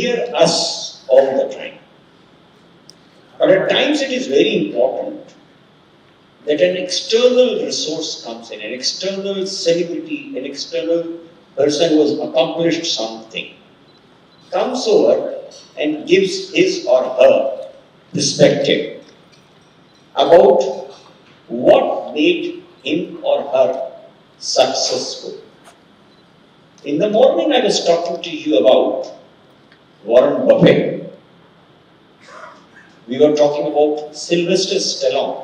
hear us all the time. But at times it is very important that an external resource comes in, an external celebrity, an external person who has accomplished something, comes over and gives his or her perspective about what made him or her successful. In the morning I was talking to you about Warren Buffett. We were talking about Sylvester Stallone,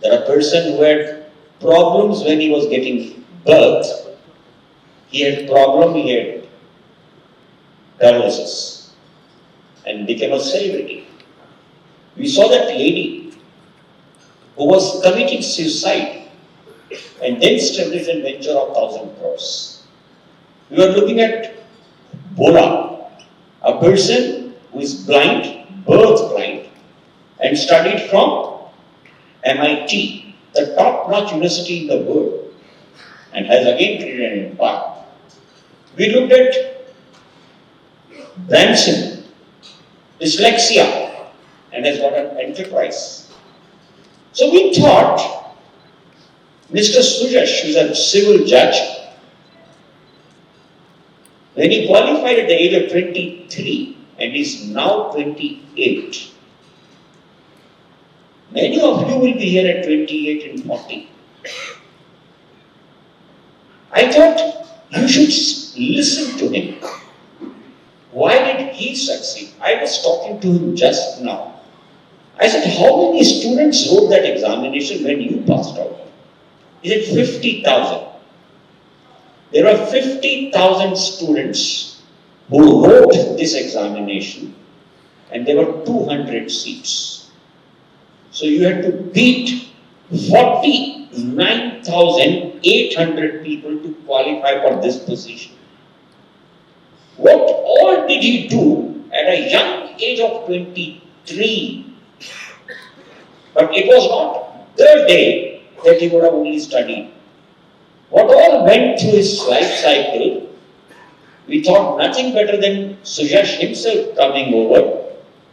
that a person who had problems when he was getting birth, he had paralysis and became a celebrity. We saw that lady who was committing suicide and then established a venture of 1,000 crores. We were looking at Bola, a person who is blind, birth blind, and studied from MIT, the top-notch university in the world, and has again created an empire. We looked at Branson, dyslexia, and has got an enterprise. So we thought, Mr. Suyash, who is a civil judge, when he qualified at the age of 23 and is now 28, many of you will be here at 28 and 40. I thought you should listen to him. Why did he succeed? I was talking to him just now. I said, how many students wrote that examination when you passed out? He said, 50,000. There are 50,000 students who wrote this examination, and there were 200 seats. So you had to beat 49,800 people to qualify for this position. What all did he do at a young age of 23? But it was not the day that he would have only studied. What all went through his life cycle, we thought nothing better than Suyash himself coming over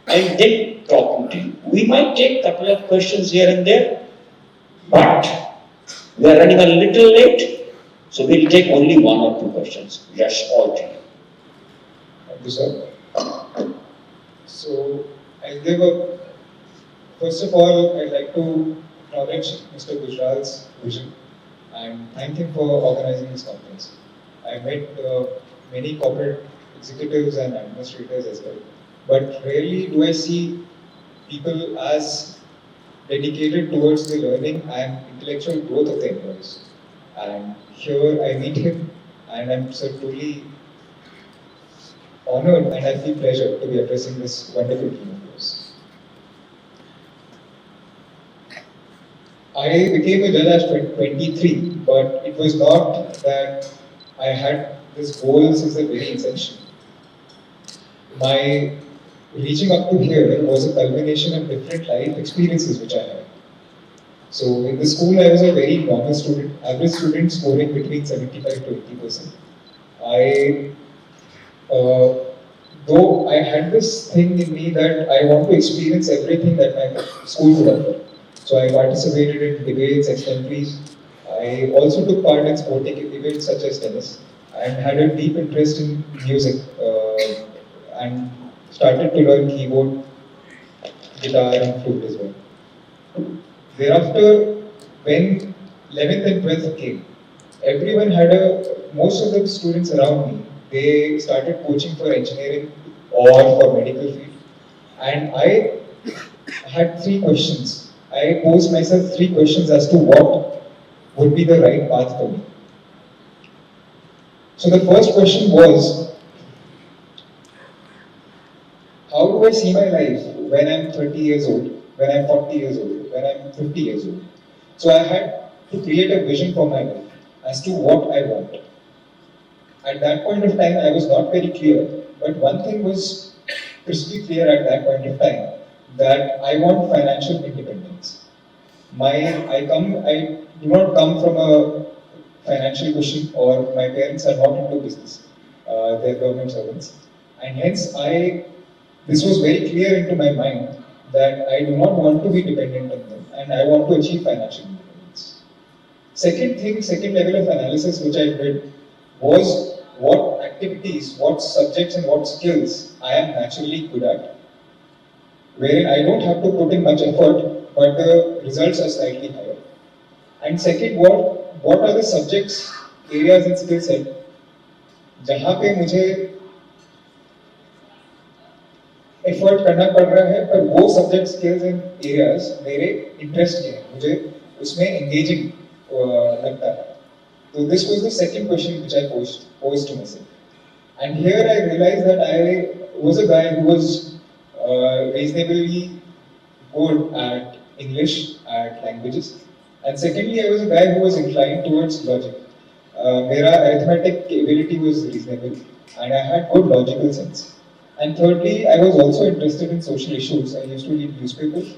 and then talking to you. We might take a couple of questions here and there, but we are running a little late, so we'll take only one or two questions. Yash, all to you. Thank you, sir. So, first of all, I'd like to acknowledge Mr. Gujral's vision and thank him for organizing this conference. I met many corporate executives and administrators as well, but rarely do I see people as dedicated towards the learning and intellectual growth of the employees. And here I meet him, and I'm truly honored and I feel pleasure to be addressing this wonderful team of yours. I became a judge at 23, but it was not that I had this goal since the very inception. My reaching up to here was a culmination of different life experiences which I had. So in the school, I was a very normal student, average student scoring between 75 to 80%. Though I had this thing in me that I want to experience everything that my school could offer. So I participated in debates, extemporaries. I also took part in sporting events such as tennis and had a deep interest in music and started to learn keyboard, guitar and flute as well. Thereafter, when 11th and 12th came, most of the students around me, they started coaching for engineering or for medical field. And I had 3 questions. I posed myself 3 questions as to what would be the right path for me. So the first question was, how do I see my life when I'm 30 years old, when I'm 40 years old, when I'm 50 years old? So I had to create a vision for my life as to what I want. At that point of time, I was not very clear, but one thing was crystal clear at that point of time, that I want financial independence. I do not come from a financial cushion, or my parents are not into business. They're government servants. and hence this was very clear into my mind that I do not want to be dependent on them and I want to achieve financial independence. Second level of analysis which I did was what activities, what subjects and what skills I am naturally good at, wherein I don't have to put in much effort, but the results are slightly higher. And second, what are the subjects, areas and skill set जहाँ पे मुझे effort करना पड़ रहा है, पर वो subject skills and areas मेरे इंटरेस्ट के हैं, मुझे उसमें एंगेजिंग लगता है. So this was the second question which I posed to myself. And here I realized that I was a guy who was reasonably good at English, at languages. And secondly, I was a guy who was inclined towards logic. Mera arithmetic ability was reasonable and I had good logical sense. And thirdly, I was also interested in social issues. I used to read newspapers.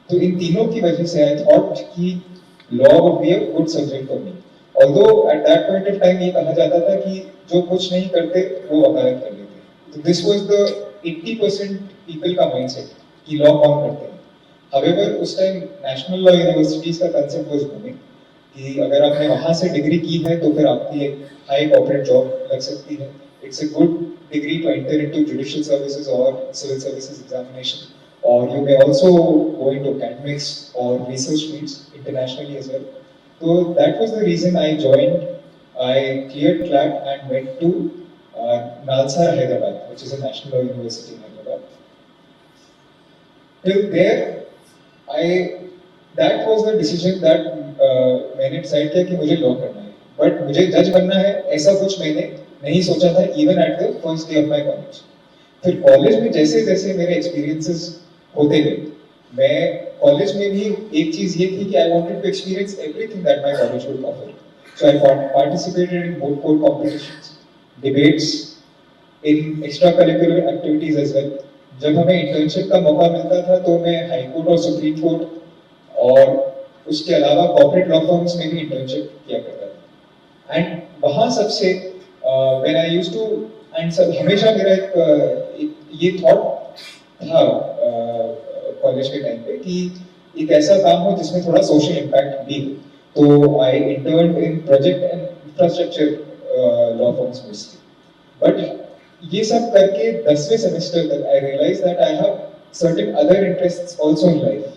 So in तीनों की वजह से I thought कि law would be a good subject for me. Although at that point of time ये कहा जाता था कि जो कुछ नहीं करते वो वकालत कर लेते. So this was the 80% people का mindset कि law कौन करते हैं. However, उस time national law universities का concept was booming कि अगर आपने वहाँ से डिग्री की है तो फिर आपकी एक हाई कॉर्पोरेट जॉब लग सकती है. It's a good degree to enter into judicial services or civil services examination, or you may also go into academics or research fields internationally as well. So that was the reason I joined. I cleared CLAT and went to Nalsar, Hyderabad, which is a national law university in Hyderabad. Till there, that was the decision that मैंने decide किया कि मुझे law करना है, but मुझे जज बनना है ऐसा कुछ मैंने नहीं सोचा था even at the first day of my college. फिर कॉलेज में जैसे जैसे मेरे एक्सपीरियंसेस होते गए, मैं कॉलेज में भी एक चीज ये थी कि I wanted to experience everything that my college would offer. So I participated in moot court competitions, debates, in extra curricular activities as well. जब हमें इंटर्नशिप का मौका मिलता था तो मैं हाई कोर्ट और सुप्रीम कोर्ट और उसके अलावा कॉर्पोरेट लॉ फर्म्स में भी इंटर्नशिप किया करता था. एंड वहाँ सबसे when I used to and सब हमेशा मेरा एक ये थॉट था कॉलेज के टाइम पे कि एक ऐसा काम हो जिसमें थोड़ा सोशल इम्पैक्ट भी हो. तो I interned in project and infrastructure law firms mostly. But ये सब करके 10वें सेमेस्टर तक I realise that I have certain other interests also in life.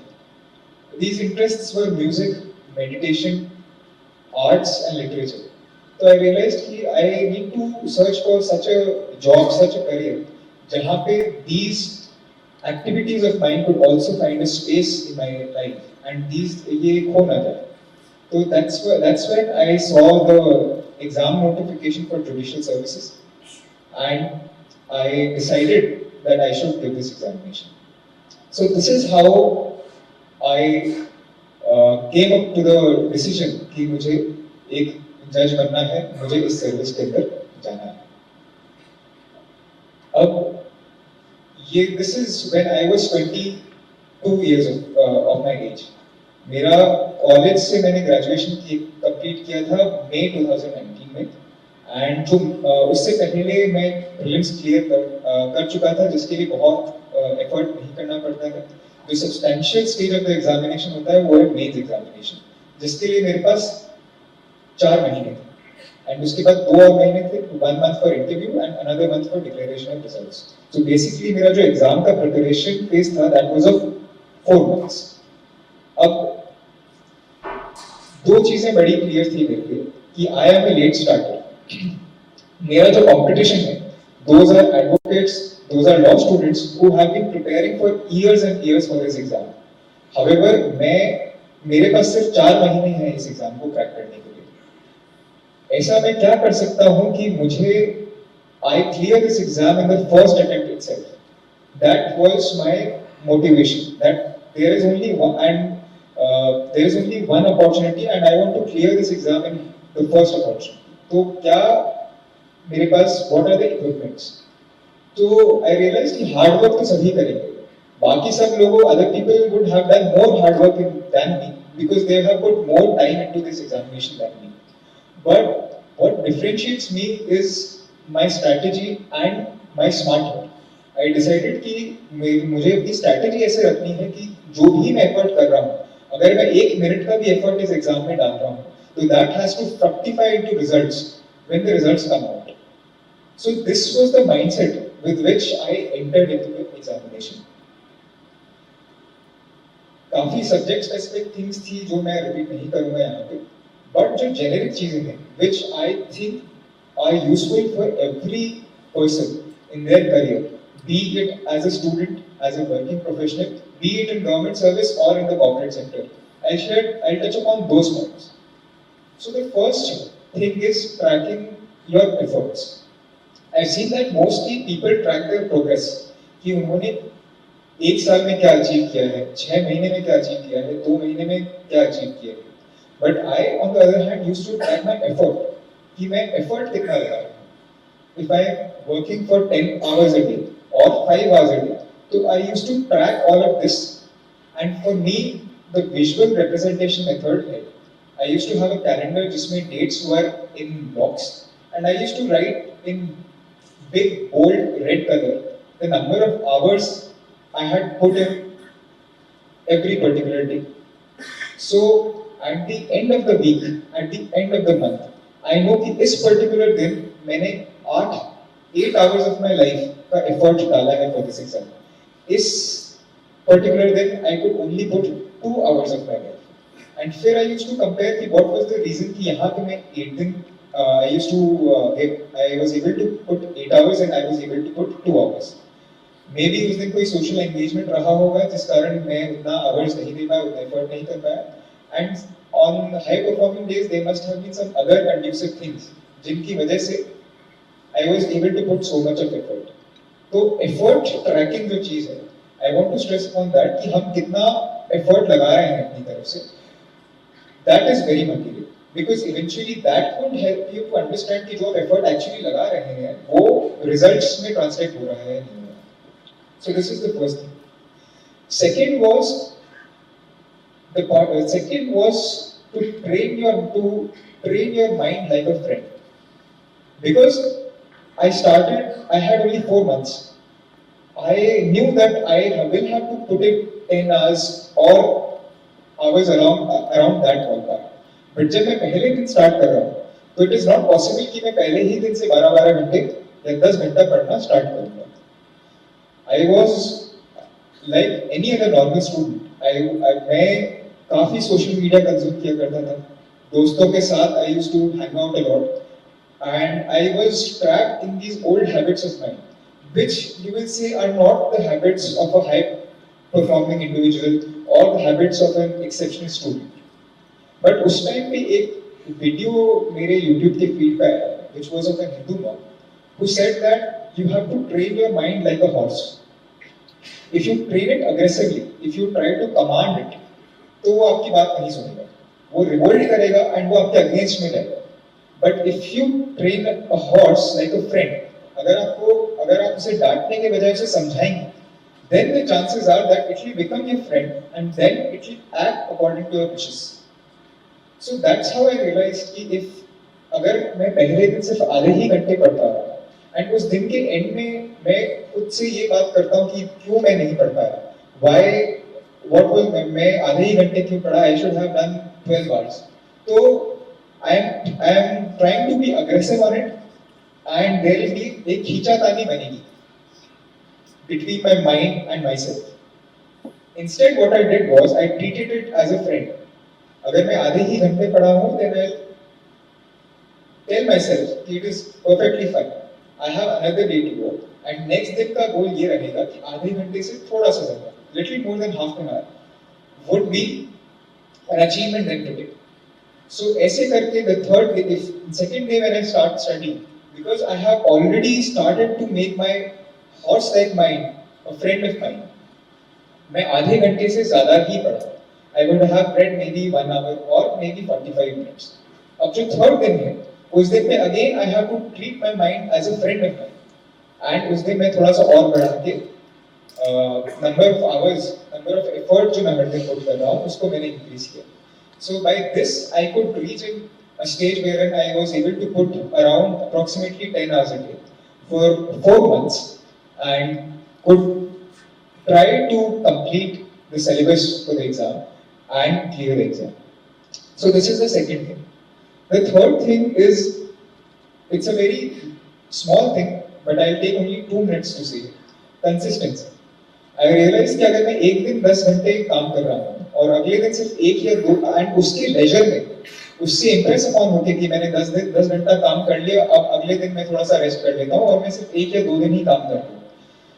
These interests were music, meditation, arts and literature. So I realized that I need to search for such a job, such a career, जहाँ पे these activities of mine could also find a space in my life, and ये खो ना जाए. So that's when I saw the exam notification for judicial services, and I decided that I should give this examination. So this is how I came up to the decision कि मुझे एक जज बनना है, मुझे इस सर्विस के अंदर जाना है. अब ये this is when I was 22 years of my age. मेरा कॉलेज से मैंने ग्रेजुएशन कंप्लीट किया था मई 2019 में, एंड जो उससे पहले मैं प्रीलिम्स क्लियर कर चुका था जिसके लिए बहुत एफर्ट नहीं करना पड़ता है. जो substantial stage of the examination होता है वो है मेंस एग्जामिनेशन, जिसके लिए मेरे पास 4 महीने थे, एंड उसके बाद 2 और महीने थे, 1 month for interview and another month for declaration of results. So basically मेरा जो एग्जाम का प्रिपरेशन फेज था दैट वाज ऑफ 4 months. अब दो चीजें बड़ी क्लियर थी मेरे लिए कि I am a late starter. मेरा जो कंपटीशन है, those are advocates, those are law students who have been preparing for years and years for this exam. However, मेरे पास सिर्फ 4 महीने हैं इस एग्जाम को क्रैक करने के लिए. ऐसा मैं क्या कर सकता हूं कि मुझे I clear this exam in the first attempt itself. That was my motivation. That there is only one opportunity, and I want to clear this exam in the first opportunity. तो क्या मेरे पास what are the equipments? तो I realized कि hard work तो सभी करेंगे. बाकी सब लोगों other people would have done more hard work than me because they have put more time into this examination than me. But what differentiates me is my strategy and my smart work. I decided कि मुझे अपनी strategy ऐसे रखनी है कि जो भी मैं एफर्ट कर रहा हूँ, अगर मैं 1 मिनट का भी एफर्ट इस एग्जाम में डाल रहा हूँ, तो that has to fructify into results when the results come out. So this was the mindset with which I entered into the examination. काफी सब्जेक्ट स्पेसिफिक थिंग्स थी जो मैं रिपीट नहीं करूंगा यहाँ पे, बट जो जेनेरिक चीजें हैं which I think are useful for every person in their career, be it as a student, as a working professional, be it in government service or in the corporate sector. I'll touch upon those points. So the first thing is tracking your efforts. I've seen that mostly people track their progress कि उन्होंने 1 साल में क्या achieve किया है, 6 महीने में क्या अचीव किया है, 2 महीने में क्या अचीव किया है. But I on the other hand used to track my effort कि मैं एफर्ट कितना लगा रहा हूँ. If I am working for 10 hours a day or 5 hours a day, तो I used to track all of this. And for me the visual representation method है, I used to have a calendar जिसमें dates were in blocks, and I used to write in big bold red color the number of hours I had put in every particular day. So at the end of the week, at the end of the month, I know कि इस particular दिन मैंने 8 hours of my life का effort डाला है for this exam. इस particular दिन I could only put 2 hours of my life. And फिर I used to compare कि what was the reason कि यहाँ पे मैं 8 दिन I was able to put 8 hours and I was able to put 2 hours. Maybe उस दिन कोई social engagement रहा होगा जिस कारण मैं उतना hours नहीं दे पाया, उतना effort नहीं कर पाया. And on high performing days there must have been some other conducive things जिनकी वजह से I was able to put so much of effort. तो effort tracking जो चीज है, I want to stress upon that कि हम कितना effort लगा रहे हैं अपनी तरफ से. That is very material. Because eventually that would help you to understand कि जो effort actually लगा रहे हैं वो results में translate हो रहा है नहीं. So this is the first thing. Second was to train your mind like a friend. Because I had only 4 months. I knew that I will have to put in 10 hours or hours around that ballpark. But जब मैं पहले दिन start कर रहा हूँ तो it is not possible कि मैं पहले ही दिन से 12 घंटे या 10 घंटा पढ़ना स्टार्ट करूंगा. I was like any other normal student. मैं काफी सोशल मीडिया कंज्यूम किया करता था, दोस्तों के साथ I used to hang out a lot, and I was trapped in these old habits of mine which you will say are not the habits of a high performing individual और the habits of an exceptional student. But उस time पे एक video मेरे YouTube के feed पे आया, which was of a Hindu monk who said that you have to train your mind like a horse. If you train it aggressively, if you try to command it, तो वो आपकी बात नहीं सुनेगा, वो revolt करेगा and वो आपके against में जाएगा. But if you train a horse like a friend, अगर आप उसे डांटने के बजाय उसे समझाएंगे, then the chances are that it will become your friend and then it will act according to your wishes. So that's how I realized कि if अगर मैं पहले दिन सिर्फ आधे ही घंटे पढ़ता रहा and उस दिन के एंड में मैं खुद से ये बात करता हूँ कि क्यों मैं नहीं पढ़ पाया, मैं आधे ही घंटे क्यों पढ़ा, I should have done 12 hours. तो I am trying to be aggressive on it and there will be एक खींचातानी बनेगी between my mind and myself. Instead what I did was I treated it as a friend. अगर मैं आधे ही घंटे पढ़ा हूँ then I'll tell myself कि it is perfectly fine. I have another day to go and next दिन का गोल ये रहेगा कि आधे घंटे से थोड़ा सा ज़्यादा, little more than half an hour would be an achievement then today. So ऐसे करके the second day when I start studying, because I have already started to make my horse-like mind a friend of mine, मैं आधे घंटे से ज़्यादा ही पढ़ा. I would have read maybe 1 hour or maybe 45 minutes. अब जो थर्ड दिन है उस दिन में again I have to treat my mind as a friend of mine, and उस दिन मैं थोड़ा सा और बढ़ा के number of hours, number of effort जो मैं हर दिन put कर रहा हूँ उसको मैंने increase किया. So by this I could reach in a stage wherein I was able to put around approximately 10 hours a day for 4 months, and could try to complete the syllabus for the exam and clear the exam. So this is the second thing. The third thing is, it's a very small thing, but I'll take only 2 minutes to say it. Consistency. I realize कि अगर मैं एक दिन 10 घंटे काम कर रहा हूँ और अगले दिन सिर्फ 1 या 2 एंड उसके लेजर में उससे इम्प्रेस अपॉन होके कि मैंने 10 घंटा काम कर लिया, अब अगले दिन मैं थोड़ा सा रेस्ट कर लेता हूँ और मैं सिर्फ 1 या 2 दिन ही काम कर रहा हूँ.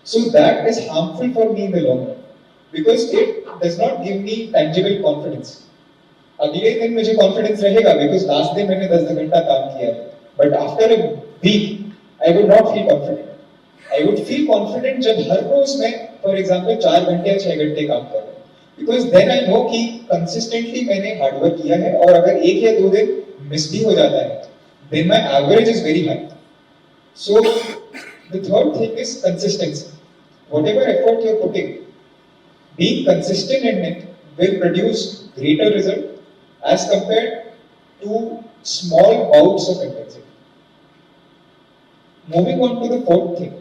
So that is harmful for me in the long run because it does not give me tangible confidence. अगले दिन मुझे कॉन्फिडेंस रहेगा because लास्ट दिन मैंने 10 घंटा काम किया है, but after a week I would not feel confident. I would feel confident जब हर रोज मैं for example 4 घंटे या 6 घंटे काम कर रहा हूँ, because then I know कि consistently मैंने हार्ड वर्क किया है और अगर 1 या 2 दिन मिस भी हो जाता है then my average is very high. So the third thing is consistency. Whatever effort you're putting, being consistent in it will produce greater result as compared to small bouts of intensity. Moving on to the fourth thing.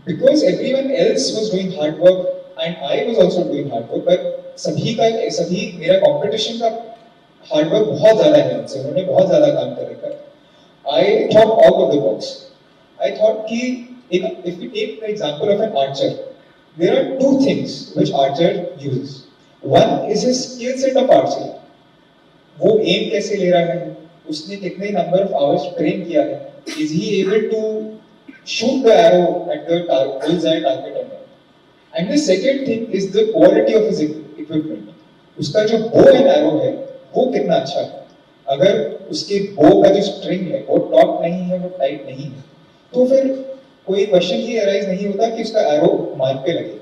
Because everyone else was doing hard work and I was also doing hard work, but सभी मेरा competition का hard work बहुत ज़्यादा है उनसे, उन्होंने बहुत ज़्यादा काम कर रखा है. I thought out of the box. I thought कि if we take the example of an archer, there are 2 things which archer uses. One is his skill set of archery. वो aim कैसे ले रहा है, उसने कितने number of hours train किया है, is he able to shoot the arrow at the bullseye target or not. And the second thing is the quality of his equipment. उसका जो bow and arrow है वो कितना अच्छा है. अगर उसके bow का जो string है वो taut नहीं है, वो tight नहीं है, तो फिर कोई क्वेश्चन ही अराइज नहीं होता कि उसका एरो मार्क पे लगे.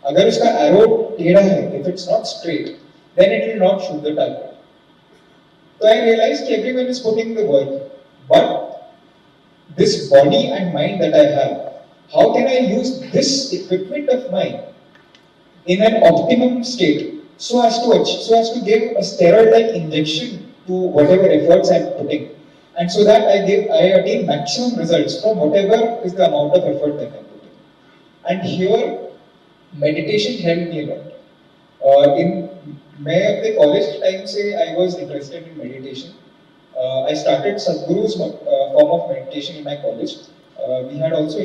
अगर उसका एरो टेढ़ा है, if it's not straight, then it will not shoot the target. So I realized कि everyone is putting the work, but this body and mind that I have, how can I use this equipment of mine in an optimum state so as to give a steroid-like injection to whatever efforts I'm putting, and so that I attain maximum results from whatever is the amount of effort that I'm putting. And here meditation helped me a lot. मैं अपने college time से I was interested in meditation. I started Sadhguru's form of meditation in my college. We had also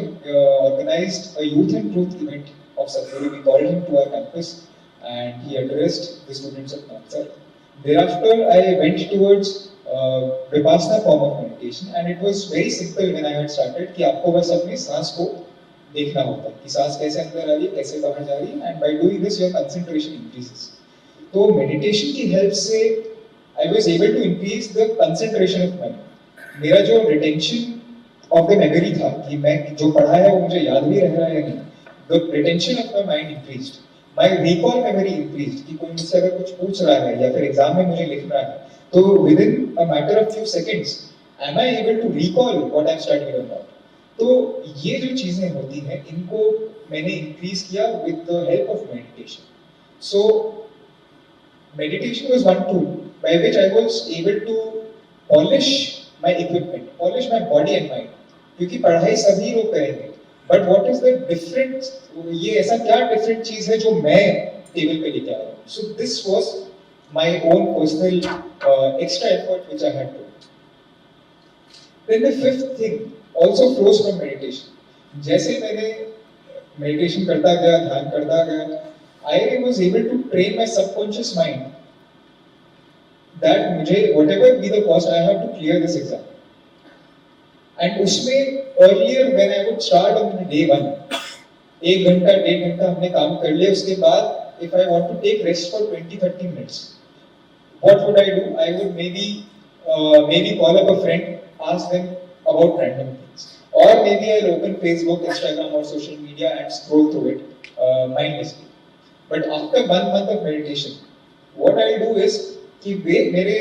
organized a youth and truth event of Sadhguru. We called him to our campus and he addressed the students of Nansar. Thereafter, I went towards Vipassana form of meditation, and it was very simple when I had started कि आपको बस अपनी सांस को देखना होता है कि सांस कैसे अंदर आ रही है, कैसे बाहर जा रही है, and by doing this your concentration increases. तो meditation की help से I was able to increase the concentration of mind. मेरा जो retention of the memory था कि मैं जो पढ़ा है वो मुझे याद भी रह रहा है या नहीं, the retention of my mind increased. My recall memory increased कि कोई मुझसे अगर कुछ पूछ रहा है या फिर एग्जाम में मुझे लिखना है, तो within a matter of few seconds am I able to recall what I've studied or not. तो ये जो चीजें होती हैं इनको मैंने increase किया with the help of meditation. So meditation was one tool by which I was able to polish my equipment, polish my body and mind. क्योंकि पढ़ाई सभी लोग करेंगे, but what is the difference? ये ऐसा क्या different चीज है जो मैं टेबल पे लेके आ रहा हूँ? So this was my own personal extra effort which I had to. Then the fifth thing also flows from meditation. जैसे मैंने meditation करता गया, ध्यान करता गया, I was able to train my subconscious mind that मुझे whatever be the cost, I have to clear this exam. And उसमें earlier when I would start on day 1, 1 घंटा 1.5 घंटा हमने काम कर लिया, उसके बाद if I want to take rest for 20-30 minutes, what would I do? I would maybe call up a friend, ask them about random things, or maybe I'll open Facebook, Instagram, or social media and scroll through it mindlessly. But after 1 month of meditation, what I'll do is कि मेरे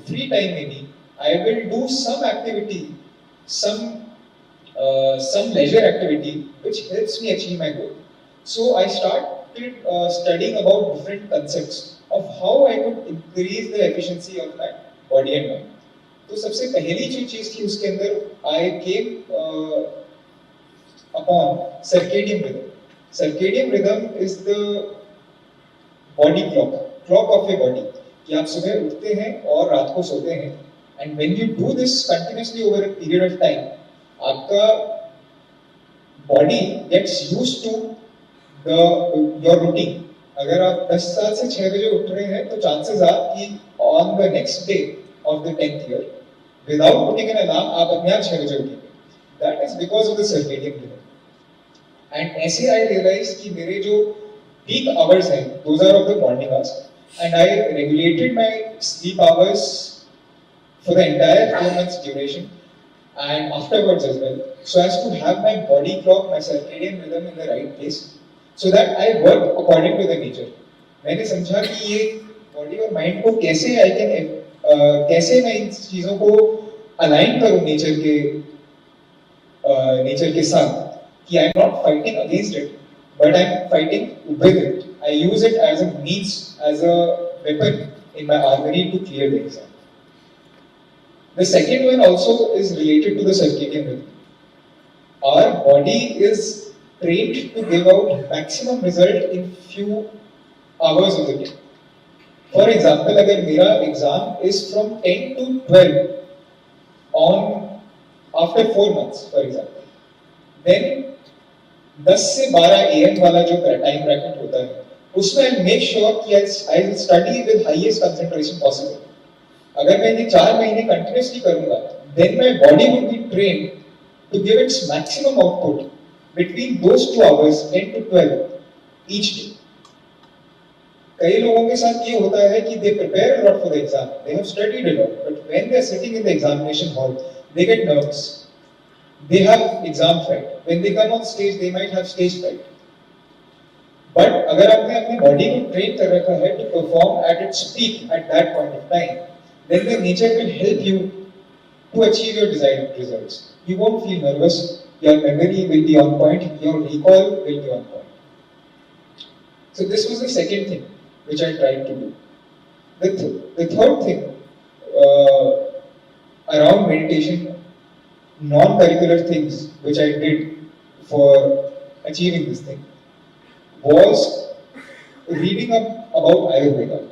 free time में भी I will do some activity, some leisure activity which helps me achieve my goal. So I started studying about different concepts of how I could increase the efficiency of my body and mind. तो सबसे पहली जो चीज थी उसके अंदर I came upon circadian rhythm. Circadian rhythm is the body clock of your body. कि आप सुबह उठते हैं और रात को सोते हैं. And when you do this continuously over a period of time, आपका body gets used to your routine. अगर आप 10 साल से 6 बजे उठ रहे हैं तो chances are कि on the next day of the 10th year, without putting an alarm, आप अपने आप 6 बजे उठेंगे. That is because of the circadian rhythm. And ऐसे I realized कि मेरे जो peak hours हैं, those are of the morning hours, and I regulated my sleep hours for the entire 4 months duration and afterwards as well, so as to have my body clock, my circadian rhythm in the right place, so that I work according to the nature. मैंने समझा कि ये body और mind को कैसे कैसे मैं इन चीजों को align करूँ nature के साथ, कि I'm not fighting against it, but I'm fighting with it. I use it as a means, as a weapon in my armory to clear the exam. The second one also is related to the circadian rhythm. Our body is trained to give out maximum result in few hours of the day. For example, अगर मेरा exam is from 10 to 12 on after 4 months, for example, then 10 से 12 AM वाला जो time bracket होता है, उसमें I'll make sure कि I will study with highest concentration possible. अगर मैं ये 4 महीने continuously करूँगा, then my body would be trained to give its maximum output between those 2 hours, 10 to 12 each day. कई लोगों के साथ ये होता है कि they prepare a lot for the exam, they have studied a lot, but when they are sitting in the examination hall, they get nervous. They have exam fright. When they come on stage, they might have stage fright. But अगर आपने अपने body को train कर रखा है to perform at its peak at that point of time, then the nature will help you to achieve your desired results. You won't feel nervous. Your memory will be on point. Your recall will be on point. So this was the second thing which I tried to do. The third thing around meditation, non-curricular things which I did for achieving this thing, was reading up about Ayurveda.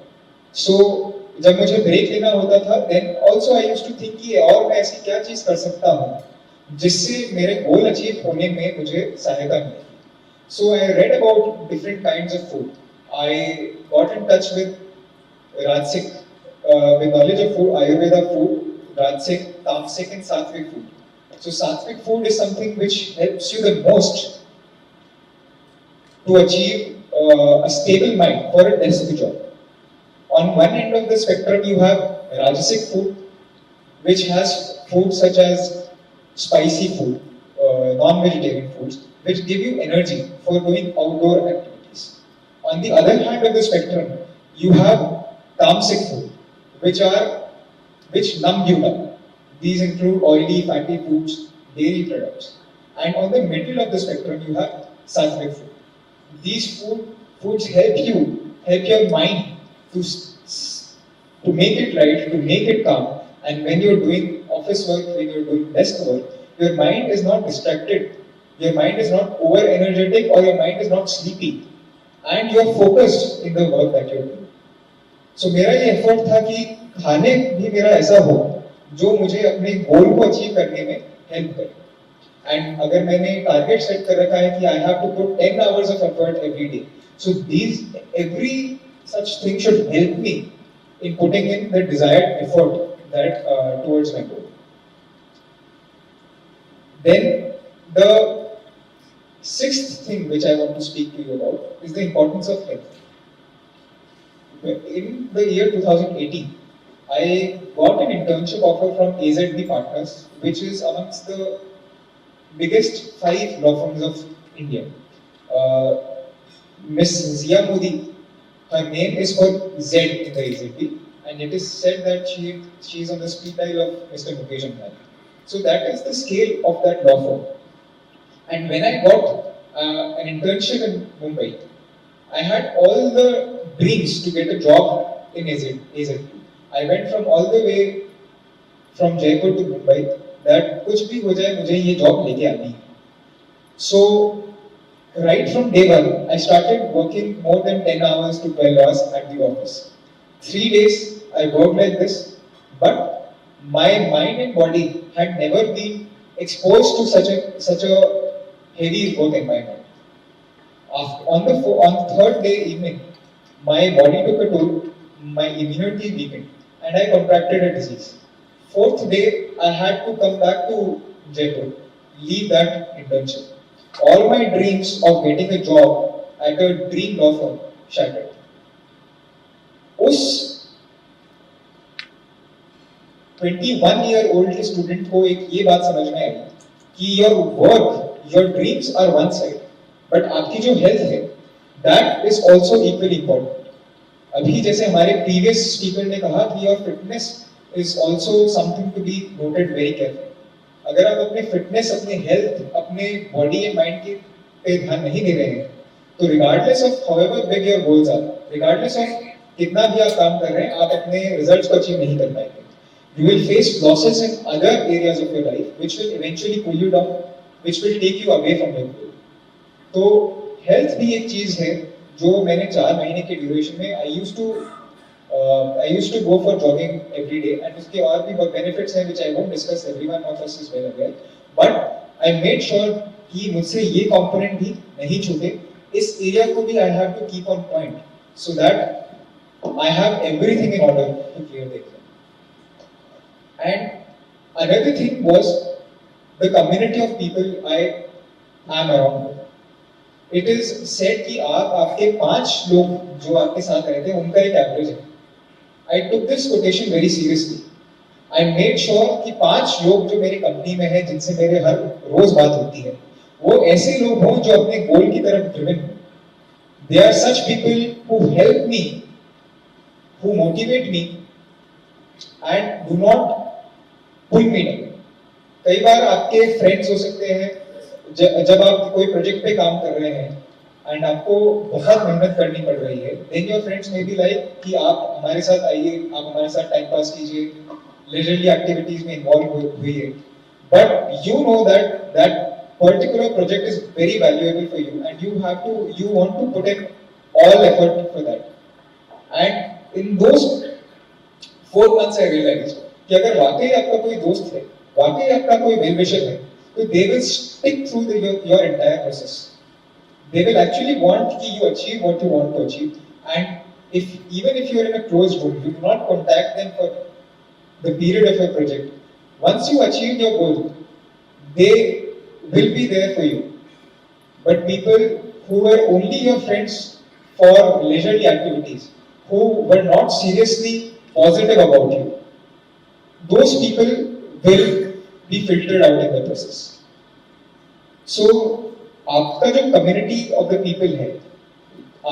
So जब मुझे break लेना होता था, then also I used to think कि और मैं ऐसी क्या चीज कर सकता हूँ जिससे मेरे गोल अचीव होने में मुझे सहायता मिले. So I read about different kinds of food. I got in touch with Rajasic, with knowledge of food, Ayurveda food, Rajasic, Tamasic and Sattvic food. So sattvic food is something which helps you the most to achieve a stable mind for a desk job. On one end of the spectrum, you have Rajasic food, which has food such as spicy food, non-vegetarian foods, which give you energy for doing outdoor activities. On the other hand of the spectrum, you have Tamasic food, which numb you down. These include oily, fatty foods, dairy products. And on the middle of the spectrum, you have sattvic food. These foods help your mind to make it right, to make it calm. And when you're doing office work, when you're doing desk work, your mind is not distracted. Your mind is not over energetic or your mind is not sleepy. And you're focused in the work that you're doing. So मेरा ये effort था कि खाने भी मेरा ऐसा हो जो मुझे अपने गोल को अचीव करने में हेल्प करे. एंड अगर मैंने टारगेट सेट कर रखा है कि I have to put 10 hours of effort every day, so every such thing should help me in putting in the desired effort that towards my goal. Then the sixth thing which I want to speak to you about is the importance of health. In the year 2018, I got an internship offer from AZD Partners, which is amongst the biggest 5 law firms of India. Miss Zia Modi, her name is for Z in the AZD, and it is said that she is on the speed dial of Mr. Mukesh Ambani. So that is the scale of that law firm. And when I got an internship in Mumbai, I had all the dreams to get a job in AZD. I went from all the way from Jaipur to Mumbai that कुछ भी हो जाए मुझे ये job लेके आनी है. So right from day one, I started working more than 10 hours to 12 hours at the office. 3 days I worked like this, but my mind and body had never been exposed to such a heavy work environment. On third day evening, my body took a toll, my immunity weakened, and I contracted a disease. Fourth day, I had to come back to Jaipur, leave that internship. All my dreams of getting a job at a dream law firm shattered. उस 21-year-old student को एक ये बात समझ में आई कि your work, your dreams are one side, but आपकी जो हेल्थ है that is also equally important. अभी जैसे हमारे प्रीवियस स्पीकर ने कहा कि your fitness is also something to be noted very careful. अगर आप अपने फिटनेस, अपने हेल्थ, अपने बॉडी एंड माइंड के पे ध्यान नहीं दे रहे हैं, तो regardless of however big your goals are, regardless of कितना भी आप काम कर रहे हैं, आप अपने रिजल्ट्स को अचीव नहीं कर पाएंगे. You will face losses in other areas of your life, which will eventually pull you down, which will take you away from your goal. तो हेल्थ भी एक चीज है जो मैंने 4 महीने के ड्यूरेशन में I used to go for jogging every day, and उसके और भी बहुत benefits हैं which I won't discuss. Everyone of us is well aware, but I made sure कि मुझसे ये component भी नहीं छूटे. इस area को भी I have to keep on point so that I have everything in order to clear the exam. And another thing was the community of people I am around. It is said कि आप आपके 5 लोग जो आपके साथ रहते हैं उनका एक एवरेज है. I took this quotation very seriously. I made sure कि 5 लोग जो मेरी कंपनी में हैं, जिनसे मेरे हर रोज बात होती है, वो ऐसे लोग हों जो अपने गोल की तरफ ड्रिवन हो. They are such people who help me, who motivate me, and do not pull me down. कई बार आपके फ्रेंड्स हो सकते हैं जब आप कोई प्रोजेक्ट पे काम कर रहे हैं एंड आपको बहुत मेहनत करनी पड़ रही है, then your friends may be like कि आप हमारे साथ आइए, आप हमारे साथ टाइम पास कीजिए, लेजरली एक्टिविटीज में इन्वॉल्व हुइए, but you know that that particular project is very valuable for you and you want to put in all effort for that. And in those 4 months I realized कि अगर वाकई आपका कोई दोस्त है, वाकई आपका कोई वेल विशर है, तो they will stick through your entire process. They will actually want कि you achieve what you want to achieve, and even if you are in a closed room, you do not contact them for the period of your project. Once you achieve your goal, they will be there for you. But people who were only your friends for leisurely activities, who were not seriously positive about you, those people will be filtered out in the process. So आपका जो community of the people है,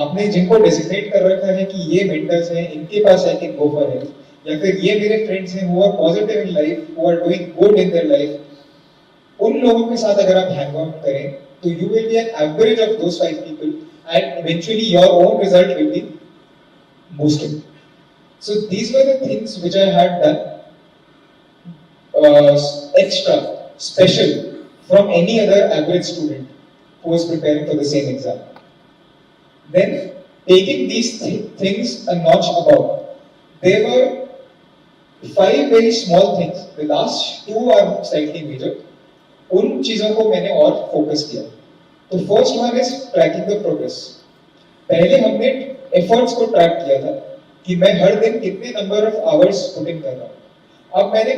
आपने जिनको designate कर रखा है कि ये mentors हैं, इनके पास I can go for help, या फिर ये मेरे friends हैं who are positive in life, who are doing good in their life, उन लोगों के साथ अगर आप hang out करें, तो you will be an average of those 5 people, and eventually your own result will be boosted. So these were the things which I had done extra, special from any other average student who was preparing for the same exam. Then, taking these things a notch above, there were 5 very small things. The last 2 are slightly major. उन चीजों को मैंने और focus किया. तो first one is tracking the progress. पहले हमने efforts को ट्रैक किया था कि मैं हर दिन कितने number of hours put in कर रहा हूँ. अब मैंने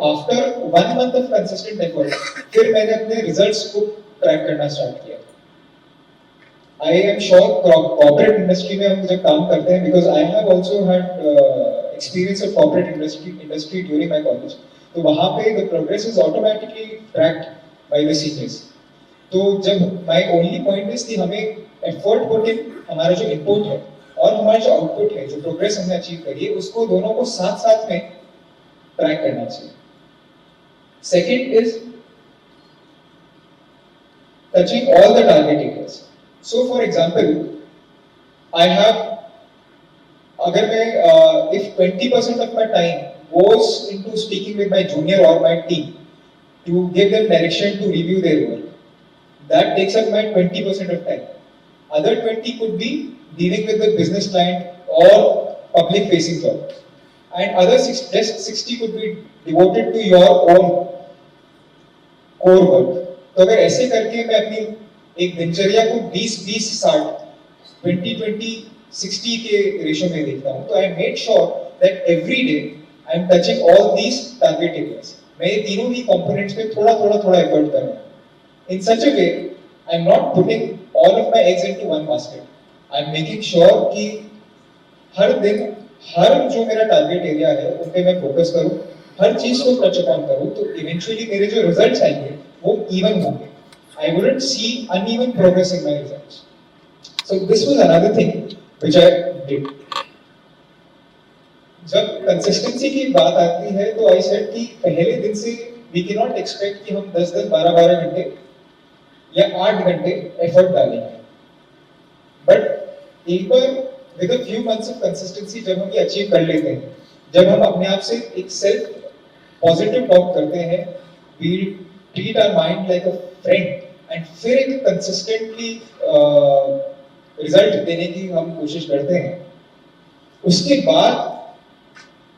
after 1 month of consistent effort फिर मैंने अपने रिजल्ट्स को ट्रैक करना स्टार्ट किया. I am sure corporate industry में हम जब काम करते हैं, because I have also had experience of corporate industry during my college, तो वहां पे the progress is automatically tracked by the seniors. तो जब माय ओनली पॉइंट इज कि हमें एफर्ट पुट इन, हमारा जो इनपुट है और हमारा जो आउटपुट है, जो प्रोग्रेस हमने अचीव करी है, उसको दोनों को साथ साथ में ट्रैक करना चाहिए. Second is touching all the target areas. So for example I have, अगर मैं if 20% of my time goes into speaking with my junior or my team to give them direction to review their work, that takes up my 20% of time. Other 20 could be dealing with the business client or public facing job, and other 60 could be devoted to your own core work. तो अगर ऐसे करके मैं अपनी एक दिनचर्या को 20-20-60 20-20-60 के रेशो में देखता हूँ, तो I made sure that every day I am touching all these target areas. मैं ये तीनों ही कंपोनेंट्स पे थोड़ा एफर्ट कर रहा हूँ. In such a way, I'm not putting all of my eggs into one basket. I'm making sure कि हर दिन हर जो मेरा टारगेट एरिया है उन पे मैं फोकस करूं, हर चीज को टच अपॉन करूं, तो इवेंचुअली मेरे जो रिजल्ट्स आएंगे वो इवन होंगे. I wouldn't see uneven progress in my results. So this was another thing which I did. जब कंसिस्टेंसी की बात आती है तो आई सेड कि पहले दिन से वी कैन नॉट एक्सपेक्ट कि हम 10-10 12-12 घंटे या 8 घंटे एफर्ट डालेंगे. बट एक बार with a few months of consistency जब हम ये अचीव कर लेते हैं, जब हम अपने आप से एक सेल्फ पॉजिटिव टॉक करते हैं, we treat our mind like a friend, and फिर एक कंसिस्टेंटली रिजल्ट देने की हम कोशिश करते हैं, उसके बाद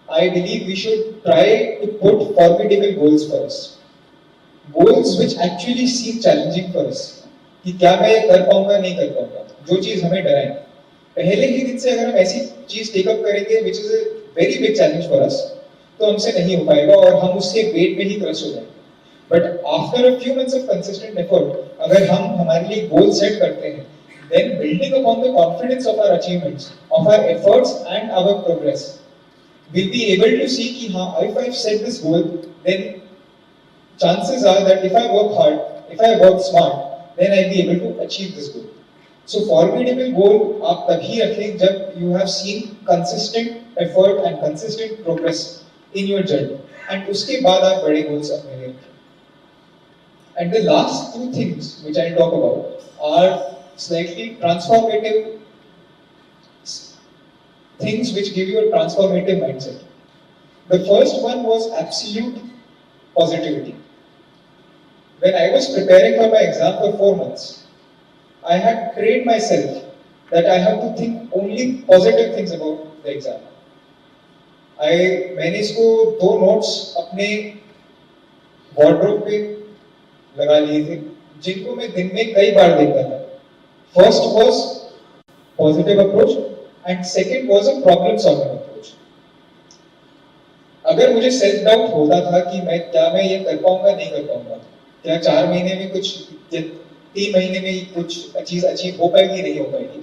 I believe we should try to put formidable goals for us. Goals which actually seem challenging for us. कि क्या मैं ये कर पाऊंगा नहीं कर पाऊंगा, जो चीज हमें डराए. पहले ही दिन से अगर हम ऐसी चीज टेक अप करेंगे which is a very big challenge for us, तो हमसे नहीं हो पाएगा और हम उसके वेट में ही क्रश हो जाएंगे. But after a few months of consistent effort, अगर हम हमारे लिए गोल सेट करते हैं, then building upon the confidence of our achievements, of our efforts and our progress, we'll be able to see कि हाँ, if I've set this goal, then chances are that if I work hard, if I work smart, then I'll be able to achieve this goal. So formidable goal आप तभी रखें जब you have seen consistent effort and consistent progress in your journey, and उसके बाद आप बड़े goals अपने लिए रखें. And the last two things which I'll talk about are slightly transformative things which give you a transformative mindset. The first one was absolute positivity. When I was preparing for my exam for 4 months, I had trained myself that I have to think only positive things about the exam. मैंने इसको 2 notes अपने wardrobe पे लगा लिए थे, जिनको मैं दिन में कई बार देखता था. First was positive approach, and second was a problem solving approach. अगर मुझे सेल्फ डाउट होता था कि मैं ये कर पाऊंगा नहीं कर पाऊंगा, क्या 4 महीने में कुछ 3 महीने में कुछ चीज अचीव हो पाएगी नहीं हो पाएगी,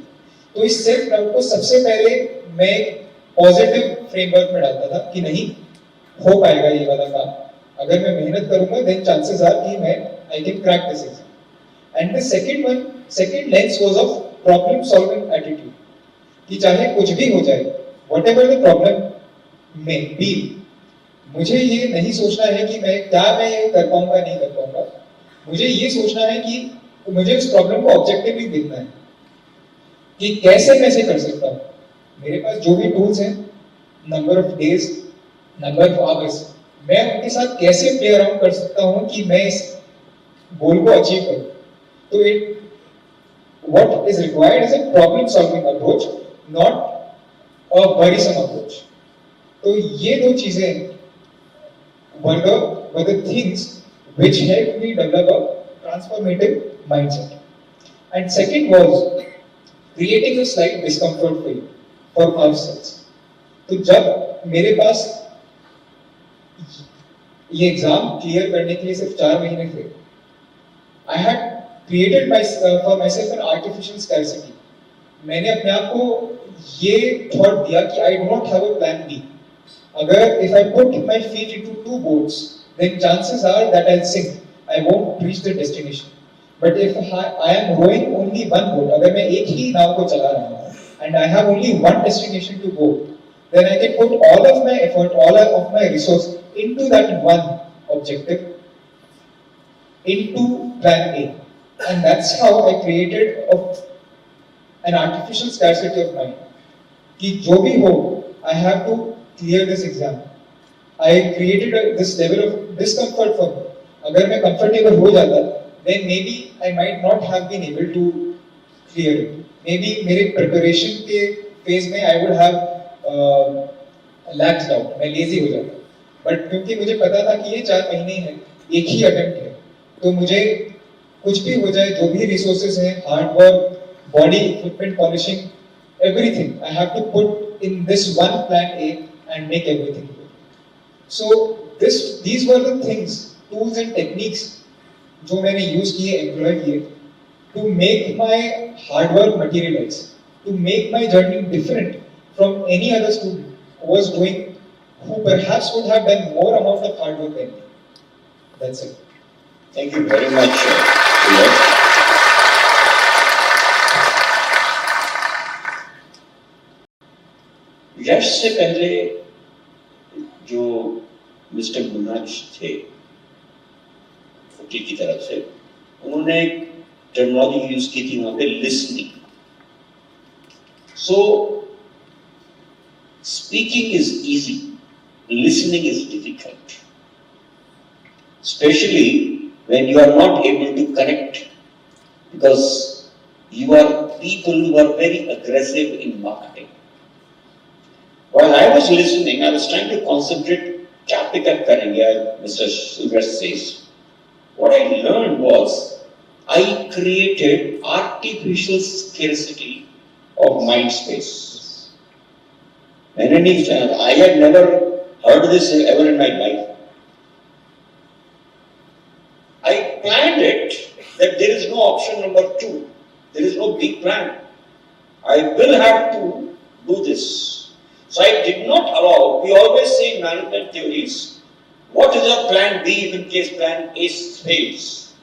तो इस सेल्फ डाउट को सबसे पहले मैं पॉजिटिव फ्रेमवर्क में डालता था कि नहीं हो पाएगा ये वाला काम, अगर मैं मेहनत करूंगा देन चांसेस आर कि मैं I can crack this exam. And the second lens was of problem solving attitude, कि चाहे कुछ भी हो जाए, whatever the problem may be, मुझे ये नहीं सोचना है कि मैं ये कर पाऊंगा नहीं कर पाऊंगा, मुझे ये सोचना है कि मुझे उस प्रॉब्लम को ऑब्जेक्टिवली देखना है कि कैसे मैं इसे कर सकता हूँ. मेरे पास जो भी टूल्स हैं, number of days, number of hours, मैं उनके साथ कैसे प्ले अराउंड कर सकता हूँ कि मैं इस गोल को अचीव करूँ. तो what is required is a problem solving approach, not a worrisome approach. तो ये 2 चीजें were the things which helped me develop a transformative mindset. And second was creating a slight discomfort for ourselves. तो जब मेरे पास ये exam clear करने के लिए सिर्फ 4 महीने थे, I had created for myself an artificial scarcity. मैंने अपने आप को ये थॉट दिया कि I do not have a plan B. अगर if I put my feet into 2 boats, then chances are that I'll sink. I won't reach the destination. But if I am rowing only one boat, अगर मैं एक ही नाव को चला रहा हूँ, and I have only one destination to go, then I can put all of my effort, all of my resource into that one objective, into plan A. And that's how I created an artificial scarcity of mind. कि जो भी हो, I have to clear this exam. I created this level of discomfort for me. अगर मैं comfortable हो जाता, then maybe I might not have been able to clear it. Maybe मेरे preparation के phase में I would have laxed out, मैं lazy हो जाता. But क्योंकि मुझे पता था कि ये 4 महीने हैं, एक ही attempt है, तो मुझे कुछ भी हो जाए, जो भी resources हैं, hard work, body equipment polishing, everything I have to put in this one plan A and make everything good. So these were the things, tools and techniques जो मैंने use किए, employ किए, to make my hard work materialize, to make my journey different from any other student who was doing, who perhaps would have done more amount of hard work than me. That's it. Thank you very much, Suyash. यश से पहले जो mister मुन्नाज थे वकील की तरफ से, उन्होंने एक टर्मिनोलॉजी यूज की थी वहां पे, listening. So speaking is easy, listening is difficult, especially when you are not able to connect, because you are people who are very aggressive in marketing. While I was listening, I was trying to concentrate, क्या pick up करेंगे, Mr. Suyash says. What I learned was, I created artificial scarcity of mind space. I had never heard this ever in my life. I planned it that there is no option number 2. There is no big plan. I will have to do this. So I did not allow, we always say in management theories, what is your plan B in case plan A fails?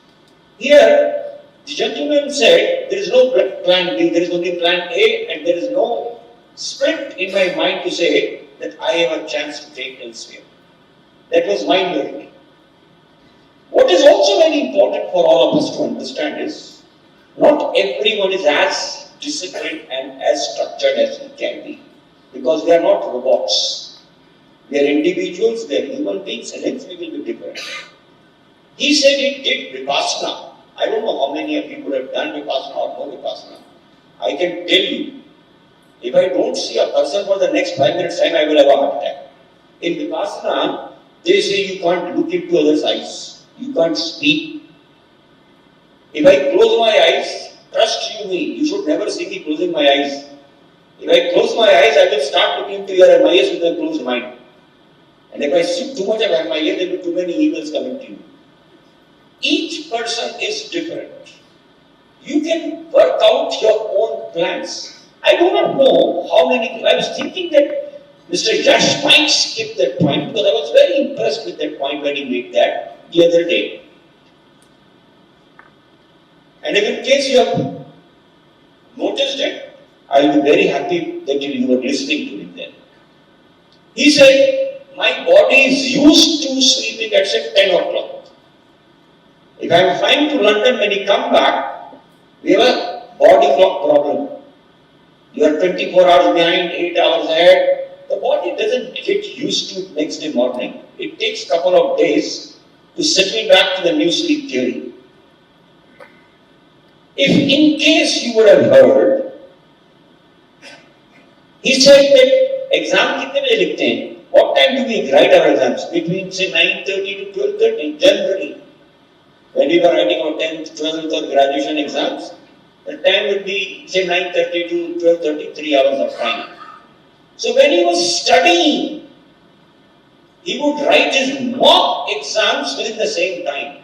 Here, the gentleman said, there is no plan B, there is only plan A, and there is no split in my mind to say that I have a chance to take elsewhere. That was my learning. What is also very important for all of us to understand is, not everyone is as disciplined and as structured as we can be, because we are not robots. We are individuals, we are human beings, and hence we will be different. He said he did Vipassana. I don't know how many of you would have done Vipassana or no Vipassana. I can tell you, if I don't see a person for the next 5 minutes time, I will have a heart attack. In Vipassana, they say you can't look into others' eyes. You can't speak. If I close my eyes, trust me, you should never see me closing my eyes. If I close my eyes, I will start looking into your MIS with a closed mind. And if I see too much of MIS, there will be too many emails coming to you. Each person is different. You can work out your own plans. I do not know how many people. I was thinking that Mr. Yash might skip that point, because I was very impressed with that point when he made that the other day. And if in case you have noticed it, I will be very happy that you were listening to him then. He said, my body is used to sleeping at say 10 o'clock. If I am flying to London, when you come back, we have a body clock problem. You are 24 hours behind, 8 hours ahead. The body doesn't get used to next day morning. It takes a couple of days to settle back to the new sleep theory. If in case you would have heard, he said that exam kitne baje likhte hain? What time do we write our exams? Between say 9:30 to 12:30 generally. When we were writing our 10th, 12th or graduation exams, the time would be say 9:30 to 12:30, 3 hours of time. So when he was studying, he would write his mock exams within the same time.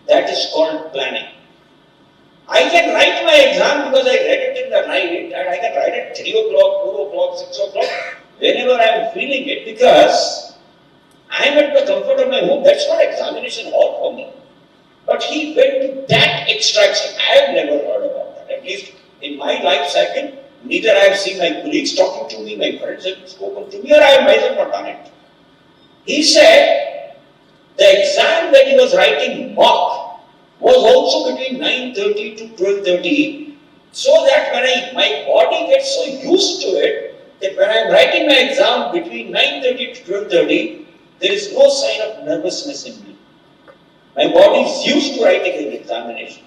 That is called planning. I can write my exam because I read it in the night, and I can write it 3 o'clock, 4 o'clock, 6 o'clock, whenever I am feeling it, because I am at the comfort of my home. That's not examination hall for me. But he went to that extraction. I have never heard about that. At least in my life cycle, neither I have seen my colleagues talking to me, my friends have spoken to me, or I have myself not done it. He said the exam that he was writing mock was also between 9:30 to 12:30, so that when my body gets so used to it, that when I am writing my exam between 9:30 to 12:30, there is no sign of nervousness in me. My body is used to writing an examination.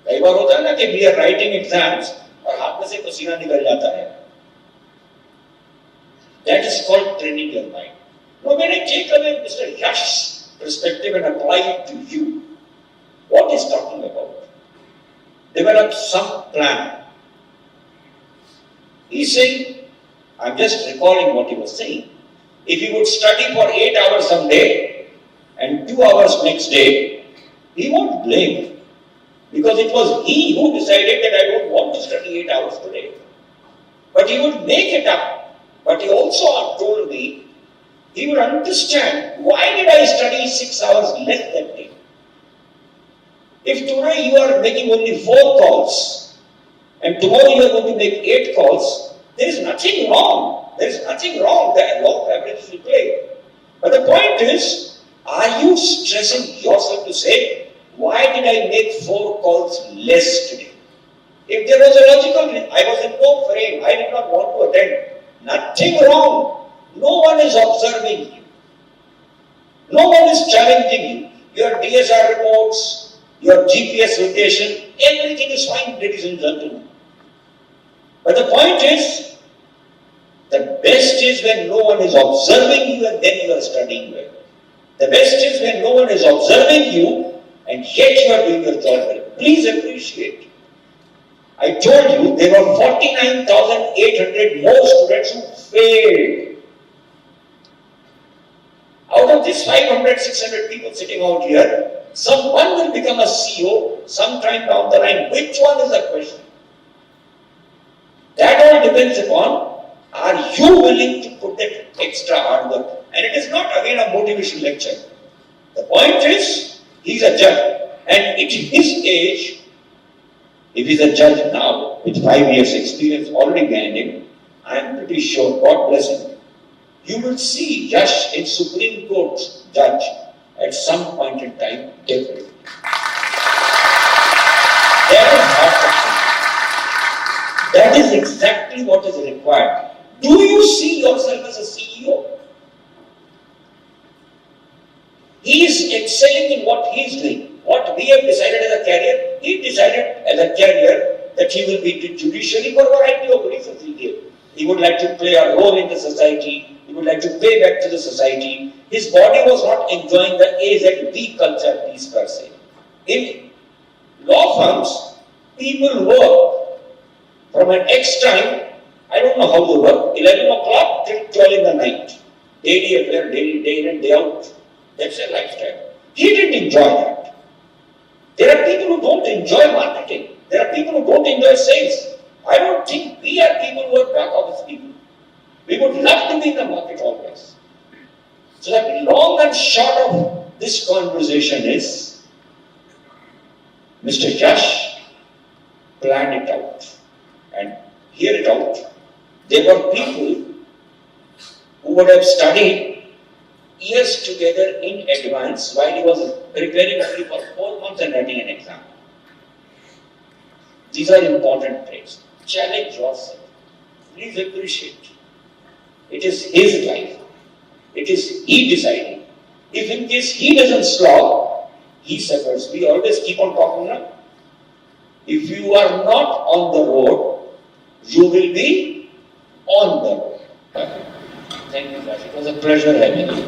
कई बार होता है ना कि we are writing exams और हाथ में से पसीना निकल जाता है. That is called training your mind. Now when I take away Mr. Yash's perspective and apply it to you, what is talking about? Develop some plan. He's saying, I'm just recalling what he was saying. If he would study for 8 hours some day and 2 hours next day, he won't blame. Because it was he who decided that I don't want to study 8 hours today. But he would make it up. But he also told me, he would understand, why did I study 6 hours less that day? If today you are making only 4 calls, and tomorrow you are going to make 8 calls, there is nothing wrong. There is nothing wrong. The law of averages will play. But the point is, are you stressing yourself to say, why did I make 4 calls less today? If there was a logical reason, I was in no frame, I did not want to attend. Nothing wrong. No one is observing you. No one is challenging you. Your DSR reports, your GPS location, everything is fine, ladies and gentlemen. But the point is, the best is when no one is observing you and then you are studying well. The best is when no one is observing you and yet you are doing your job well. Please appreciate. I told you there were 49,800 more students who failed. Out of these 500, 600 people sitting out here, someone will become a CEO sometime down the line. Which one is the question? That all depends upon, are you willing to put that extra hard work? And it is not again a motivation lecture. The point is, he's a judge. And at his age, if he's a judge now, with 5 years experience already behind him, I am pretty sure, God bless him, you will see Yash in Supreme Court judge at some point in time, definitely. That is exactly what is required. Do you see yourself as a CEO? He is excelling in what he is doing. What we have decided as a career, he decided as a career that he will be judiciary for a variety of reasons he gave. He would like to play a role in the society. He would like to pay back to the society. His body was not enjoying the A, Z, B culture piece per se. In law firms, people work from an X time, I don't know how they work, 11 o'clock till 12 in the night. Daily affair, daily, day in and day out. That's their lifestyle. He didn't enjoy that. There are people who don't enjoy marketing. There are people who don't enjoy sales. I don't think we are people who are back office people. We would love to be in the market always. So the long and short of this conversation is, Mr. Yash planned it out. And hear it out. There were people who would have studied years together in advance while he was preparing only for 4 months and writing an exam. These are important traits. Challenge yourself. Please appreciate. It is his life. It is he deciding. If in case he doesn't slog, he suffers. We always keep on talking now. If you are not on the road, you will be on the road. Thank you, Raj. It was a pleasure having you.